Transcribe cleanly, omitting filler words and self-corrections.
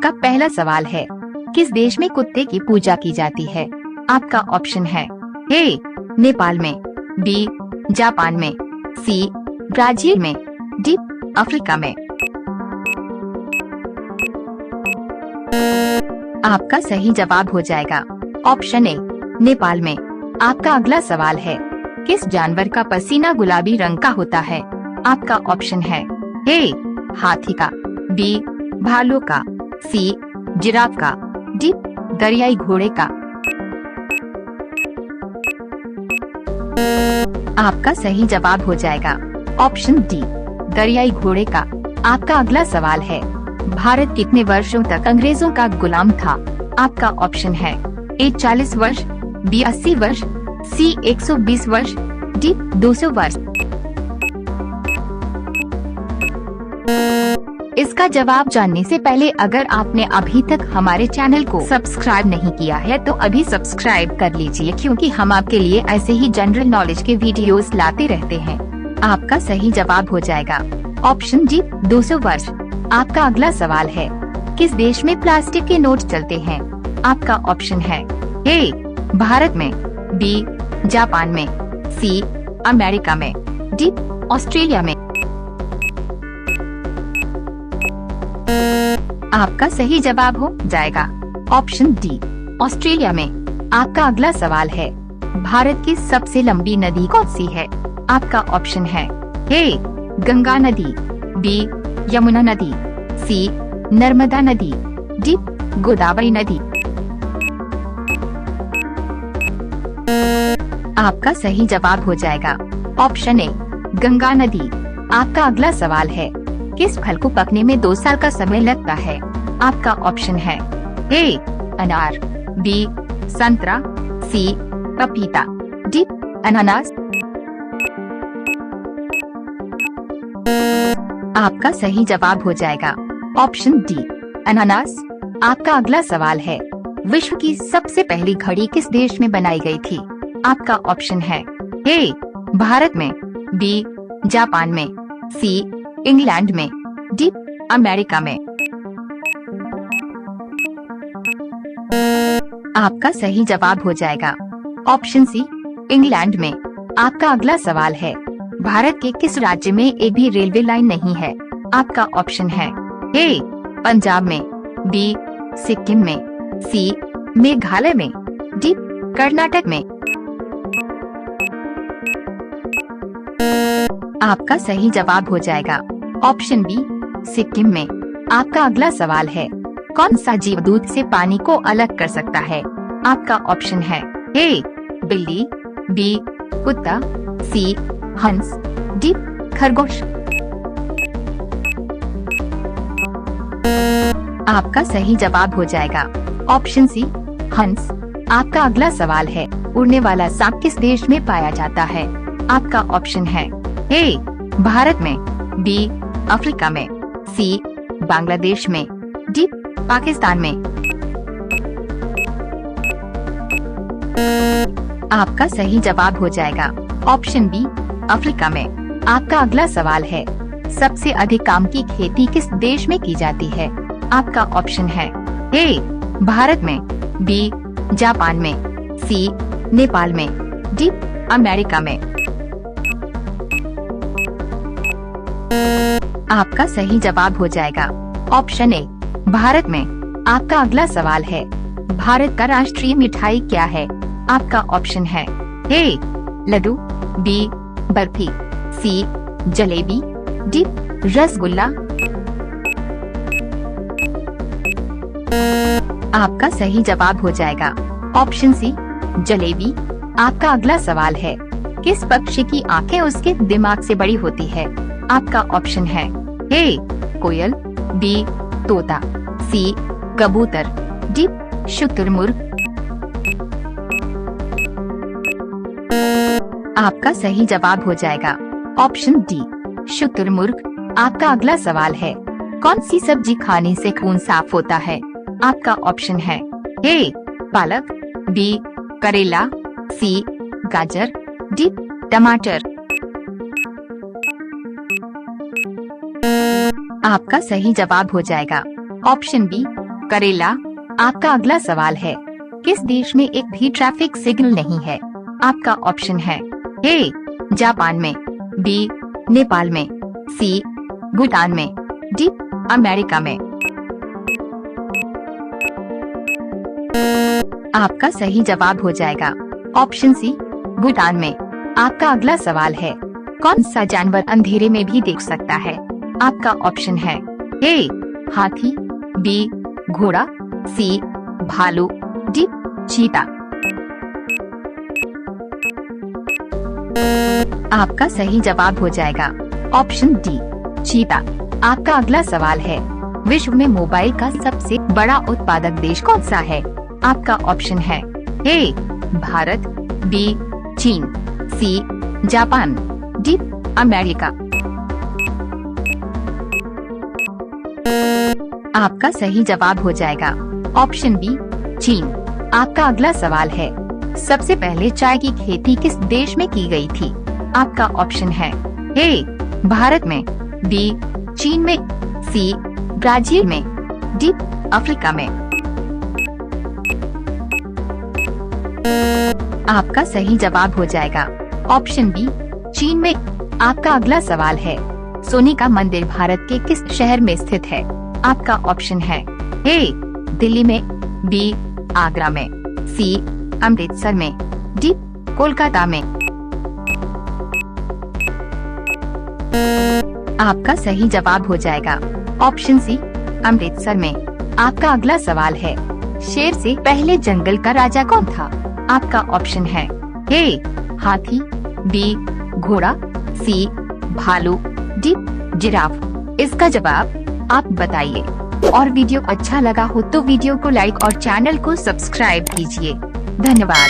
आपका पहला सवाल है, किस देश में कुत्ते की पूजा की जाती है? आपका ऑप्शन है ए नेपाल में, बी जापान में, सी ब्राजील में, डी अफ्रीका में। आपका सही जवाब हो जाएगा ऑप्शन ए नेपाल में। आपका अगला सवाल है, किस जानवर का पसीना गुलाबी रंग का होता है? आपका ऑप्शन है ए हाथी का, बी भालू का, सी जिराफ का, डी दरियाई घोड़े का। आपका सही जवाब हो जाएगा ऑप्शन डी दरियाई घोड़े का। आपका अगला सवाल है, भारत कितने वर्षों तक अंग्रेजों का गुलाम था? आपका ऑप्शन है ए 40 वर्ष, बी 80 वर्ष, सी 120 वर्ष, डी 200 वर्ष। इसका जवाब जानने से पहले अगर आपने अभी तक हमारे चैनल को सब्सक्राइब नहीं किया है तो अभी सब्सक्राइब कर लीजिए, क्योंकि हम आपके लिए ऐसे ही जनरल नॉलेज के वीडियोस लाते रहते हैं। आपका सही जवाब हो जाएगा ऑप्शन डी 200 वर्ष। आपका अगला सवाल है, किस देश में प्लास्टिक के नोट चलते हैं? आपका ऑप्शन है ए भारत में, बी जापान में, सी अमेरिका में, डी ऑस्ट्रेलिया में। आपका सही जवाब हो जाएगा ऑप्शन डी ऑस्ट्रेलिया में। आपका अगला सवाल है, भारत की सबसे लंबी नदी कौन सी है? आपका ऑप्शन है ए गंगा नदी, बी यमुना नदी, सी नर्मदा नदी, डी गोदावरी नदी। आपका सही जवाब हो जाएगा ऑप्शन ए गंगा नदी। आपका अगला सवाल है, किस फल को पकने में 2 साल का समय लगता है? आपका ऑप्शन है ए अनार, बी संतरा, सी पपीता, डी अनानास। आपका सही जवाब हो जाएगा ऑप्शन डी अनानास। आपका अगला सवाल है, विश्व की सबसे पहली घड़ी किस देश में बनाई गई थी? आपका ऑप्शन है ए भारत में, बी जापान में, सी इंग्लैंड में, डी अमेरिका में। आपका सही जवाब हो जाएगा ऑप्शन सी इंग्लैंड में। आपका अगला सवाल है, भारत के किस राज्य में एक भी रेलवे लाइन नहीं है? आपका ऑप्शन है ए पंजाब में, बी सिक्किम में, सी मेघालय में, डी कर्नाटक में। आपका सही जवाब हो जाएगा ऑप्शन बी सिक्किम में। आपका अगला सवाल है, कौन सा जीव दूध से पानी को अलग कर सकता है? आपका ऑप्शन है ए बिल्ली, बी कुत्ता, सी हंस, डी खरगोश। आपका सही जवाब हो जाएगा ऑप्शन सी हंस। आपका अगला सवाल है, उड़ने वाला सांप किस देश में पाया जाता है? आपका ऑप्शन है ए भारत में, बी अफ्रीका में, सी बांग्लादेश में, डी पाकिस्तान में। आपका सही जवाब हो जाएगा ऑप्शन बी अफ्रीका में। आपका अगला सवाल है, सबसे अधिक आम की खेती किस देश में की जाती है? आपका ऑप्शन है ए भारत में, बी जापान में, सी नेपाल में, डी अमेरिका में। आपका सही जवाब हो जाएगा ऑप्शन ए भारत में। आपका अगला सवाल है, भारत का राष्ट्रीय मिठाई क्या है? आपका ऑप्शन है ए लड्डू, बी बर्फी, सी जलेबी, डी रसगुल्ला। आपका सही जवाब हो जाएगा ऑप्शन सी जलेबी। आपका अगला सवाल है, किस पक्षी की आंखें उसके दिमाग से बड़ी होती है? आपका ऑप्शन है ए कोयल, बी तोता, सी कबूतर, डी शुतुरमुर्ग। आपका सही जवाब हो जाएगा ऑप्शन डी शुतुरमुर्ग। आपका अगला सवाल है, कौन सी सब्जी खाने से खून साफ होता है? आपका ऑप्शन है ए पालक, बी करेला, सी गाजर, डी टमाटर। आपका सही जवाब हो जाएगा ऑप्शन बी करेला। आपका अगला सवाल है, किस देश में एक भी ट्रैफिक सिग्नल नहीं है? आपका ऑप्शन है ए जापान में, बी नेपाल में, सी भूटान में, डी अमेरिका में। आपका सही जवाब हो जाएगा ऑप्शन सी भूटान में। आपका अगला सवाल है, कौन सा जानवर अंधेरे में भी देख सकता है? आपका ऑप्शन है ए हाथी, बी घोड़ा, सी भालू, डी चीता। आपका सही जवाब हो जाएगा ऑप्शन डी चीता। आपका अगला सवाल है, विश्व में मोबाइल का सबसे बड़ा उत्पादक देश कौन सा है? आपका ऑप्शन है ए भारत, बी चीन, सी जापान, डी अमेरिका। आपका सही जवाब हो जाएगा ऑप्शन बी चीन। आपका अगला सवाल है, सबसे पहले चाय की खेती किस देश में की गई थी? आपका ऑप्शन है ए भारत में, बी चीन में, सी ब्राजील में, डी अफ्रीका में। आपका सही जवाब हो जाएगा ऑप्शन बी चीन में। आपका अगला सवाल है, सोने का मंदिर भारत के किस शहर में स्थित है? आपका ऑप्शन है ए दिल्ली में, बी आगरा में, सी अमृतसर में, डी कोलकाता में। आपका सही जवाब हो जाएगा ऑप्शन सी अमृतसर में। आपका अगला सवाल है, शेर से पहले जंगल का राजा कौन था? आपका ऑप्शन है ए हाथी, बी घोड़ा, सी भालू, डी जिराफ। इसका जवाब आप बताइए। और वीडियो अच्छा लगा हो तो वीडियो को लाइक और चैनल को सब्सक्राइब कीजिए। धन्यवाद।